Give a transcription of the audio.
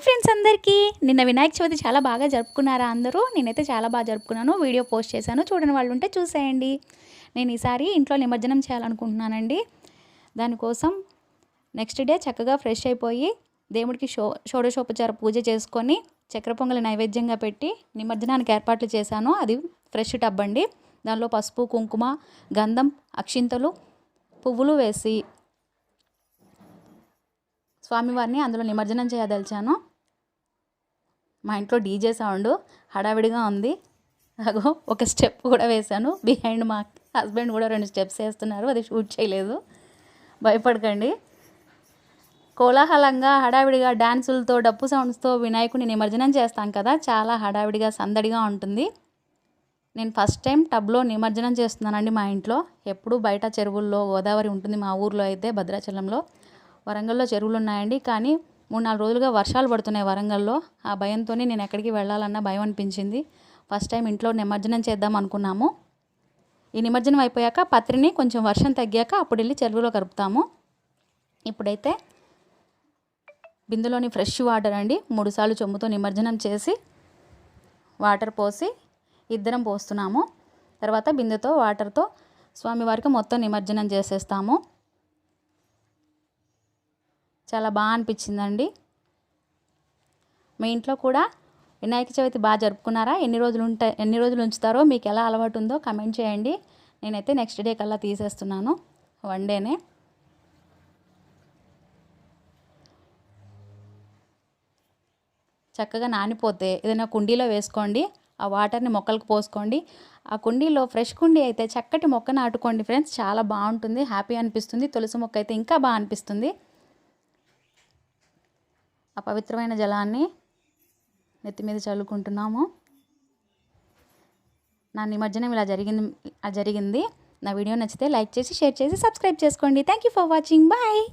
Friends అందరికీ నిన్న వినాయక చవితి చాలా బాగా జరుపుకున్నారా అందరూ? నేనైతే చాలా బాగా జరుపుకున్నాను. వీడియో పోస్ట్ చేశాను. చూడని వాళ్ళు ఉంటే చూసేయండి. నేను ఈసారి ఇంట్లో నిమజ్జనం చేయాలనుకుంటున్నానండి. దానికోసం నెక్స్ట్ డే చక్కగా ఫ్రెష్ అయిపోయి దేవుడికి షోడశోపచార పూజ చేసుకొని చక్కెర పొంగలి నైవేద్యంగా పెట్టి నిమజ్జనానికి ఏర్పాట్లు చేశాను. అది ఫ్రెష్ టబ్ అండి. దానిలో పసుపు, కుంకుమ, గంధం, అక్షింతలు, పువ్వులు వేసి స్వామివారిని అందులో నిమజ్జనం చేయదలిచాను. మా ఇంట్లో డీజే సౌండ్ హడావిడిగా ఉంది. అగో ఒక స్టెప్ కూడా వేశాను. బిహైండ్ మా హస్బెండ్ కూడా 2 స్టెప్స్ వేస్తున్నారు. అది షూట్ చేయలేదు, భయపడకండి. కోలాహలంగా హడావిడిగా డ్యాన్సులతో డప్పు సౌండ్స్తో వినాయకుడిని నిమజ్జనం చేస్తాం కదా, చాలా హడావిడిగా సందడిగా ఉంటుంది. నేను ఫస్ట్ టైం టబ్లో నిమజ్జనం చేస్తున్నానండి మా ఇంట్లో. ఎప్పుడు బయట చెరువుల్లో, గోదావరి ఉంటుంది మా ఊర్లో అయితే, భద్రాచలంలో. వరంగల్లో చెరువులు ఉన్నాయండి, కానీ 3-4 రోజులుగా వర్షాలు పడుతున్నాయి వరంగల్లో. ఆ భయంతోనే నేను ఎక్కడికి వెళ్ళాలన్నా భయం అనిపించింది. ఫస్ట్ టైం ఇంట్లో నిమజ్జనం చేద్దాం అనుకున్నాము. ఈ నిమజ్జనం అయిపోయాక పత్రిని కొంచెం వర్షం తగ్గాక అప్పుడు వెళ్ళి చెరువులో కలుపుతాము. ఇప్పుడైతే బిందులోని ఫ్రెష్ వాటర్ అండి 3 సార్లు చెంబుతో నిమజ్జనం చేసి వాటర్ పోసి ఇద్దరం పోస్తున్నాము. తర్వాత బిందెతో వాటర్తో స్వామివారికి మొత్తం నిమజ్జనం చేసేస్తాము. చాలా బాగా అనిపించిందండి. మీ ఇంట్లో కూడా వినాయక చవితి బాగా జరుపుకున్నారా? ఎన్ని రోజులు ఉంచుతారో, మీకు ఎలా అలవాటు ఉందో కమెంట్ చేయండి. నేనైతే నెక్స్ట్ డే కల్లా తీసేస్తున్నాను, 1 డేనే. చక్కగా నానిపోతే ఏదైనా కుండీలో వేసుకోండి. ఆ వాటర్ని మొక్కలకు పోసుకోండి. ఆ కుండీలో ఫ్రెష్ కుండీ అయితే చక్కటి మొక్క నాటుకోండి ఫ్రెండ్స్, చాలా బాగుంటుంది, హ్యాపీ అనిపిస్తుంది. తులసి మొక్క అయితే ఇంకా బాగా అనిపిస్తుంది. ఆ పవిత్రమైన జలాన్ని నెత్తి మీద చల్లుకుంటున్నాము. నా నిమజ్జనం ఇలా జరిగింది. నా వీడియో నచ్చితే లైక్ చేసి, షేర్ చేసి, సబ్స్క్రైబ్ చేసుకోండి. Thank you for watching. Bye.